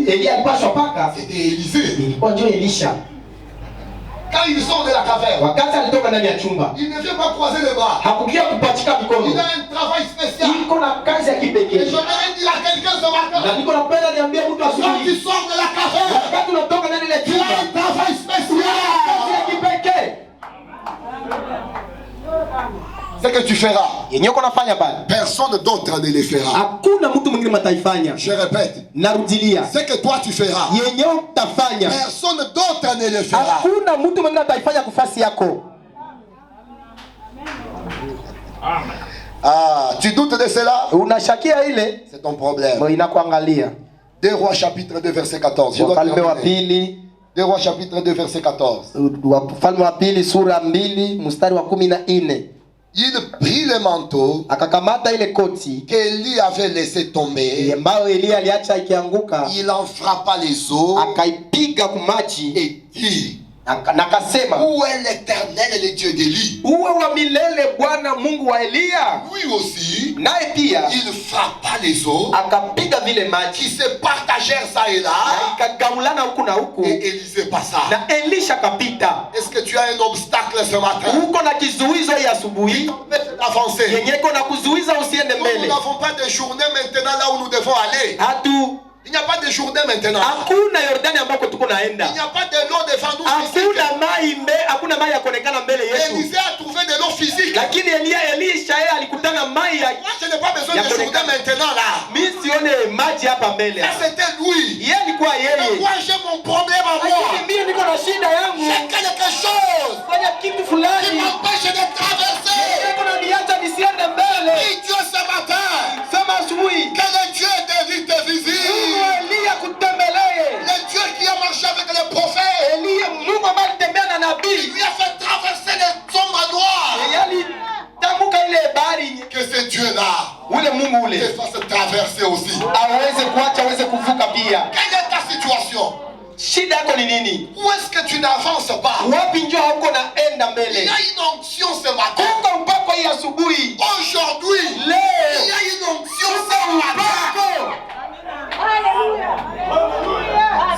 Elia alipaswa paka C'était Élisée. ilikuwa ndio Elisha. Quand il sort de la caverne, Wakati alitoka ndani ya chumba, il ne vient pas croiser les bras. hakukia kupachika mikono. Il a un travail spécial. Iko na kazi ya Et kipekee. j'aimerais dire à quelqu'un ce matin, Na niko napenda niambie mtu quand asubuhi, tu sors de la caverne, wakati unatoka ndani ya tu as chumba, un travail kazi ya spécial. kipekee Ce que tu feras, yenye uko nafanya pale, personne d'autre ne le fera. hakuna mtu mwingine mataifanya. Je répète, Narudilia, ce que toi tu feras, yenye utafanya, personne d'autre ne le fera. hakuna mtu mwingine ataifanya kufasi yako. Ah, tu doutes de cela? Unashakia ile, C'est ton problème. ndio inakuangalia. 2 Rois chapitre 2 verset 14. Je dois Wafalme wa terminer. pili, 2 Rois chapitre 2 verset 14. Wafalme wa pili sura 2 mstari wa 14. Il prit le manteau Akakamata ile koti qu'Élie avait laissé tomber. ambayo Elia aliacha ikianguka, Il en frappa les eaux akaipiga kumaji et dit, na akasema, où est l'Éternel, le Dieu d'Élie? uwe wa milele Bwana Mungu wa Elia. Lui aussi, Naye pia il frappa les eaux akapiga vile qui maji se partagèrent ça et na là. ikagaulana huku na huku, Et Élisée passa. na Elisha kapita. Est-ce que tu as un obstacle ce matin? Uko na kizuizo ya asubuhi Avancer. yenye iko na kuzuiza usiende Nous mbele. n'avons pas de journée maintenant là où nous devons aller. Hatu Il n'y a pas de journée maintenant. hakuna Yordani ambako tuko Il naenda, n'y a pas de l'eau devant nous physique. hakuna mai ya kuonekana mbele yetu. Élisée a trouvé de l'eau physique. Lakini Elisha yeye alikutana mai ya Moi, je n'ai pas besoin Ya de journée kuonekana. maintenant là. mimi sione maji hapa mbele. Ça, c'était lui. Yeye alikuwa Mais yeye. moi, j'ai mon problème à Lakini moi. mimi niko na shida yangu. J'ai quelque chose Fanya kitu qui fulani. m'empêche de traverser. Niko na niacha nisiende mbele. Prie Dieu ce matin. Sema asubuhi. Que le Dieu David te Mungu visite. wa Elia kutembelee. Le Dieu qui a marché avec les prophètes. Elia Mungu ambaye alitembea na Il nabii. lui a fait traverser les ombres noires. Yeye alitamka ile bahari. Que ce Dieu-là Ule Mungu te ule fasse traverser aussi. aweze kuacha aweze kuvuka pia. Quelle est ta situation? Shida yako ni nini? Où est-ce que tu n'avances pas? Wapi njoo hauko naenda Il mbele? y a une onction ce matin. Kuko mpako hii asubuhi. Aujourd'hui, il y Leo a une onction ce matin.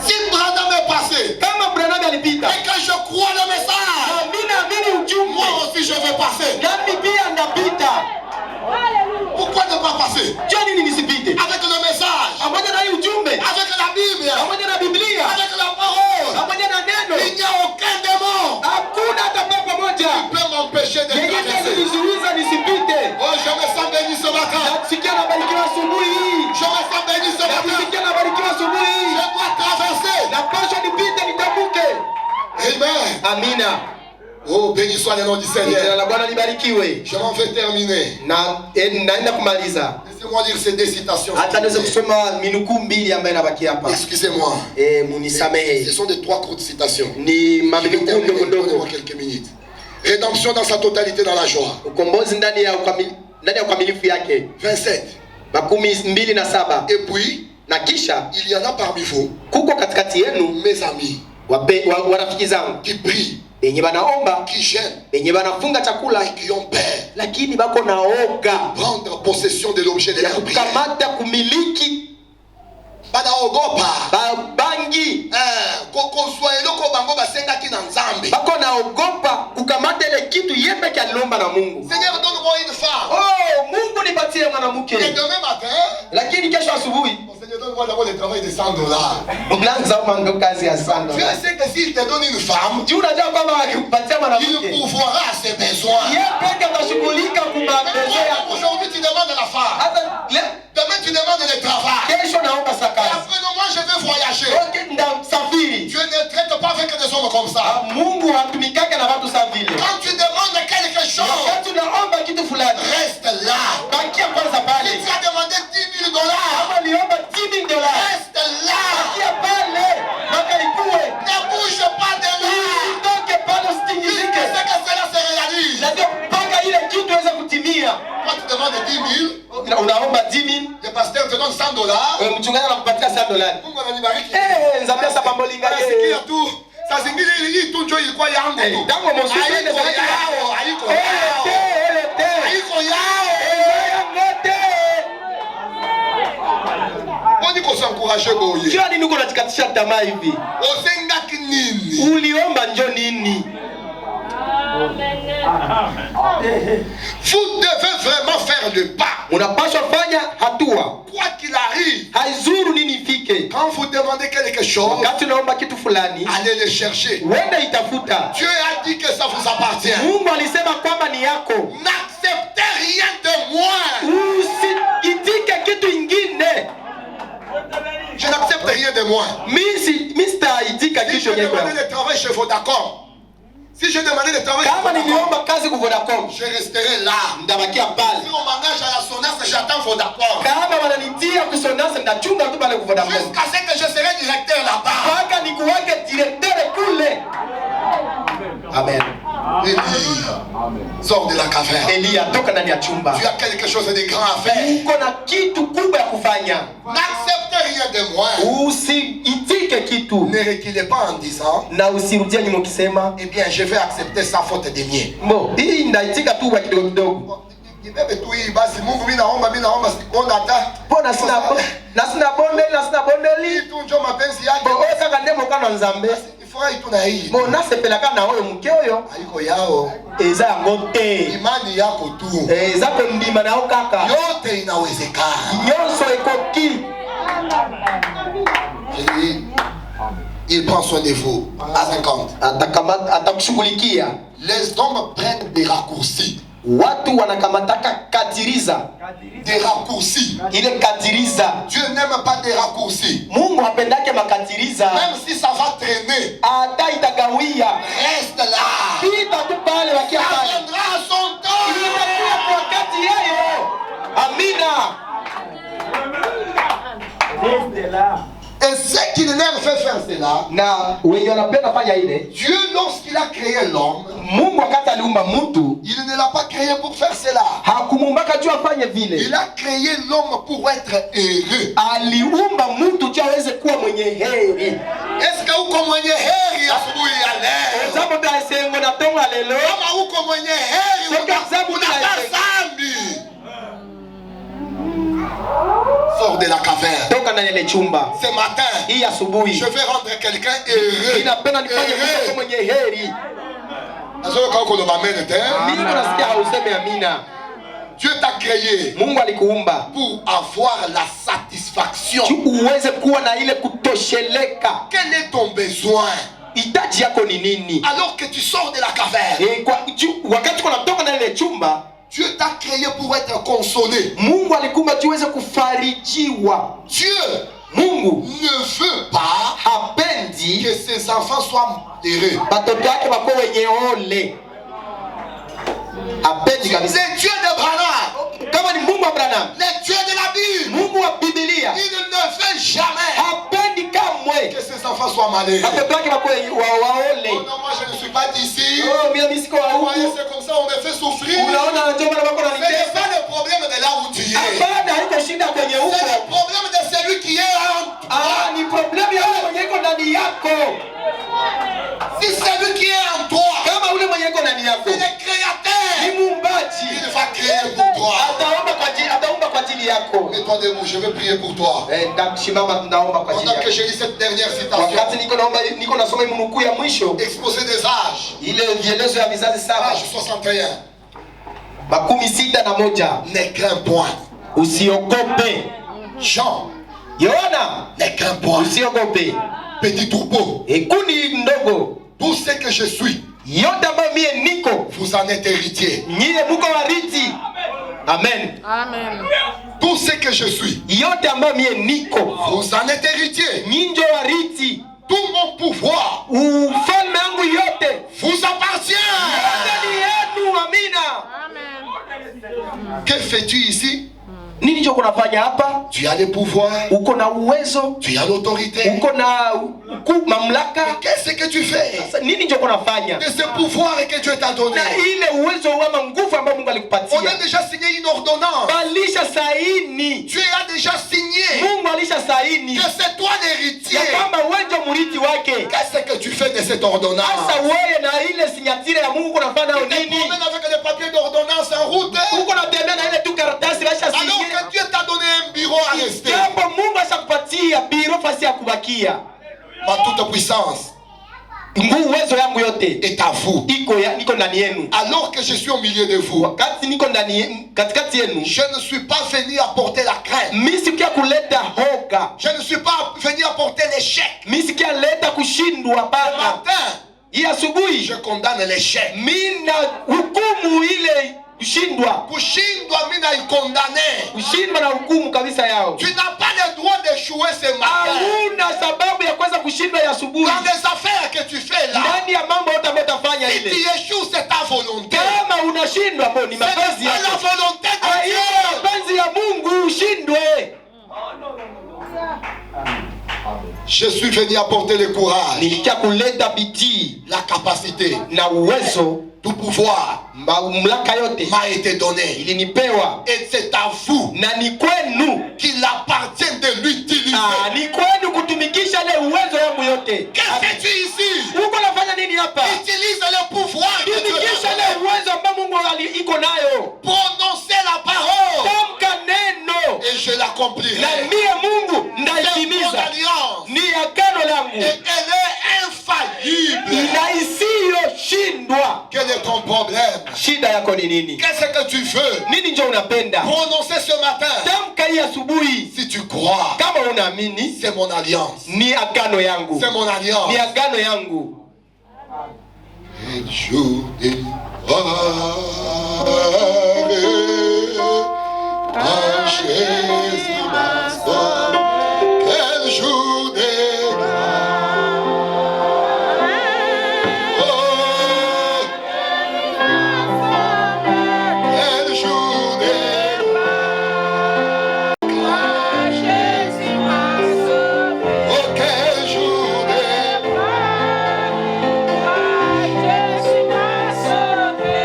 Si Branham est passé kama Branham alipita, et que je crois le message, na mimi naamini ujumbe, moi aussi je vais passer. nami pia ndapita. Pourquoi ne pas passer? Jua nini nisipite? Avec le message, Pamoja na hii ujumbe, avec la Bible, pamoja na Biblia, avec la parole, pamoja na neno, il n'y a aucun démon hakuna hata pepo moja qui peut m'empêcher de yenye traverser. nizuiza nisipite. Oh, je me sens béni ce matin. Nakusikia nabarikiwa asubuhi hii. Je me sens béni ce matin. Nakusikia nabarikiwa asubuhi hii. Je dois traverser. Napaswa nipite nitambuke. Amen. Amina. Oh, béni soit le nom du Jina Seigneur. la Bwana libarikiwe. Je m'en vais terminer. Naenda kumaliza. Laissez-moi lire ces deux citations. Excusez-moi. Ce sont des 3 courtes citations. Donnez-moi quelques minutes. Rédemption dans sa totalité dans la joie. 27. Et puis, il y en a parmi vous, mes amis, qui prient, qui gênent, qui ont peur, prendre possession de l'objet de leur prière. Bangi Seigneur, donne-moi une femme. Oh, Mungu nipatie mwanamke. Et demain matin, lakini kesho asubuhi, Seigneur, donne-moi d'abord le travail de $100. Tu sais que s'il te donne une femme, tu unajua kwamba akikupatia mwanamke, il pourvoira à ses besoins. Yeye peke atashughulika kumabezea yako. Aujourd'hui tu demandes la femme. Demain tu demandes le travail. Kesho naomba Et sakazi. après non, moi je vais voyager. Okay, ndasafiri. Dieu ne traite pas avec des hommes comme ça. Mungu hatumikake na watu sawa vile. Quand tu demandes quelque chose, wakati unaomba kitu fulani, reste là. Bakia kwanza pale. Si tu as demandé $10,000, kama niomba $10,000, reste là. Bakia pale. Mpaka ikue. Ne bouge pas de là. Usitoke pale, usitingizike. C'est que cela se réalise. Lazima mpaka ile kitu iweze kutimia. Quand tu demandes 10,000, unaomba 10,000, le pasteur te donne $100. mchungaji anakupatia $100. Mungu ananibariki. Nzambia sababu linga yeye. Tu saa zingine hii tu ndio ilikuwa yangu tu. Tangu mosisi haiko yao. Haiko yao. Boni ko s'encourager boye. Jua nini uko unatikatisha tamaa hivi? Osengaki nini? Uliomba njo nini? Vous devez vraiment faire le pas. Unapaswa fanya hatua. Quoi qu'il arrive. Haizuru nini ifike. Quand vous demandez quelque chose, wakati unaomba kitu fulani, allez le chercher. Wenda itafuta. Dieu a dit que ça vous appartient. Mungu alisema kwamba ni yako. N'acceptez rien de moi. Usiitike kitu ingine. Je n'accepte rien de moi. Sitaitika kitu je demandais le travail chez Vodacom. Si je demandais le travail chez Vodacom, je resterai là. Si on m'engage à la Sonas, j'attends Vodacom. Jusqu'à ce que je serai directeur là-bas. Amen. Élie, sors de la caverne. Tu as quelque chose de grand à faire. N'accepte rien de moi. Ne reculez pas en disant, eh bien je vais accepter sa faute des miens. nasepelaka na oyo muke oyo aliko yao eza yango te. Imani yako tu eza kondima na yo kaka. Yote inawezekana. Nyonso ekoki. Il prend soin de vous. À 50. Atakushughulikia. Les hommes prennent des raccourcis. Watu wanakamataka katiriza. Des raccourcis. Ile katiriza. Dieu n'aime pas des raccourcis. Mungu hapendake makatiriza. Même si ça va traîner. Ata itagawia. Reste là. Pita tu pale wakia pale. Ça viendra à son temps. Itakuwa kwa wakati yao. Amina. Reste là. Et ce qui leur fait faire cela, Dieu lorsqu'il a créé l'homme, il ne l'a pas créé pour faire cela. Il a créé l'homme pour être heureux. Est-ce que vous comprenez sors de la caverne. Ce matin, je vais rendre quelqu'un heureux. Dieu t'a créé pour avoir la satisfaction. Quel est ton besoin? Alors que tu sors de la caverne, Dieu t'a créé pour être consolé. Dieu ne veut pas que ses enfants soient heureux. Le Dieu de Branham, le Dieu de jamais que ses enfants soient malheureux. Oh non, moi je ne suis pas d'ici. Vous voyez, c'est comme ça, on me fait souffrir. Ce n'est pas le problème de là où tu es. C'est le problème de celui qui est en toi. Si celui qui est en toi, c'est le créateur, il va créer pour toi. Mets-toi debout, je vais prier pour toi. Pendant que je lis cette dernière citation, exposé des âges, âge 61, ne crains point. Jean, ne crains point. Petit troupeau, tout ce que je suis, vous en êtes héritier. Amen. Amen. Tout ce que je suis, vous en êtes héritier. Tout mon pouvoir vous appartient. Amen. Que fais-tu ici? Nini ndio kunafanya hapa? Tu as le pouvoir, uko na uwezo, tu as l'autorité, uko na mamlaka. Qu'est-ce que tu fais? Nini ndio kunafanya? De ce pouvoir que Dieu t'a donné. Na ile uwezo wa nguvu ambayo Mungu alikupatia. On a déjà signé une ordonnance. Balisha saini. Tu as déjà signé. Mungu alisha saini. Que c'est toi l'héritier. Kama wewe ndio mrithi wake. Qu'est-ce que tu fais de cette ordonnance? Sasa wewe na ile signature ya Mungu unafanya nini? Tu te promènes avec les papiers d'ordonnance en route. Uko na tembea na ile tu karatasi lasha signé. Alors que Dieu t'a donné un bureau à rester. Jambo Mungu ashakupatia bureau fasi ya kubakia. Ma toute puissance, uwezo yangu yote est à vous. Iko ndani yenu. Alors que je suis au milieu de vous, wakati niko ndani katikati yenu, je ne suis pas venu apporter la crainte. Mimi sikia kuleta hoga. Je ne suis pas venu apporter l'échec. Mimi sikia leta kushindwa bana. Matin, hii asubuhi je condamne l'échec. Mimi hukumu ile kushindwa. Kushindwa mimi na ikondane. Kushindwa na hukumu kabisa yao. Tu n'as pas le droit d'échouer ce matin. Hauna sababu ya kuweza kushindwa ya asubuhi. Dans les affaires que tu fais là, ndani ya mambo yote ambayo utafanya ile. Si tu échoues, c'est ta volonté. Kama unashindwa mbona ni mapenzi yako. C'est la volonté de Dieu. Mapenzi ya Mungu ushindwe. Je suis venu apporter le courage, nilikia kuleta bidii, la capacité na uwezo, tout pouvoir mamlaka yote m'a été donné, ilinipewa, et c'est à vous na ni kwenu qu'il appartient de l'utiliser. Ni kwenu kutumikisha ile uwezo wangu yote. Qu'est-ce que tu ici? Uko nafanya nini hapa? Utilise le pouvoir que Dieu t'a tumikisha ile uwezo ambao Mungu iko nayo. Prononcer la parole. Tamka neno. Et je l'accomplirai. Na mie Mungu ndaitimiza. Ni agano langu. Et elle est infaillible. Inaisiyoshindwa. Quel est ton problème? Shida yako ni nini? Qu'est-ce que tu veux? Nini ndio unapenda? Prononcer ce matin. Tamka hii asubuhi. Si tu crois, kama unaamini, c'est mon alliance. Ni agano yangu. C'est mon alliance. Ni agano yangu. Un jour de gloire, en Jésus ma soeur. Quel jour de gloire. Oh, quel jour de gloire. Jésus m'a sauvé. Oh, quel jour de Jésus m'a sauvé.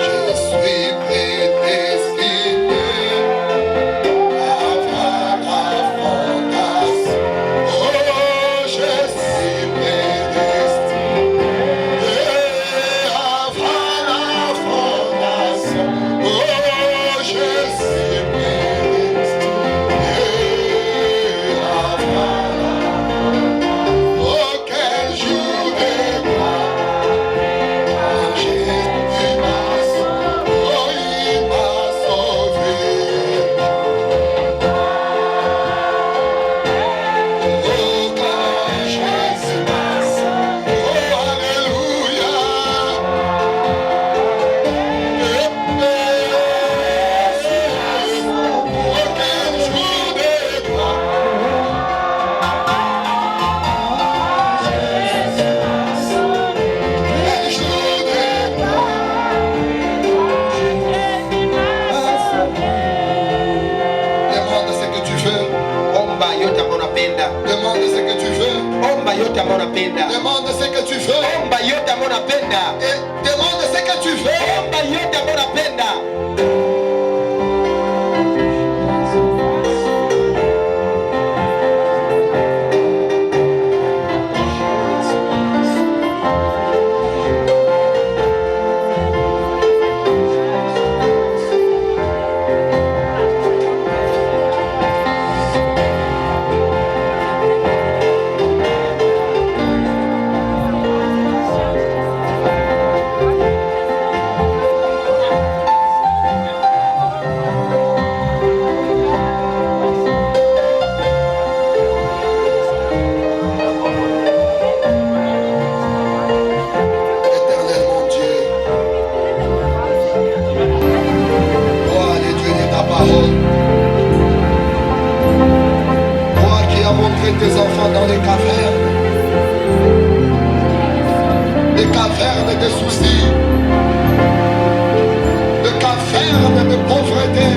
je suis prédestiné. yote ambayo unapenda. Demande ce que tu veux. Omba yote ambayo unapenda. Et demande ce que tu veux. Omba yote ambayo unapenda. Tes enfants dans les cavernes de soucis, de cavernes de pauvreté.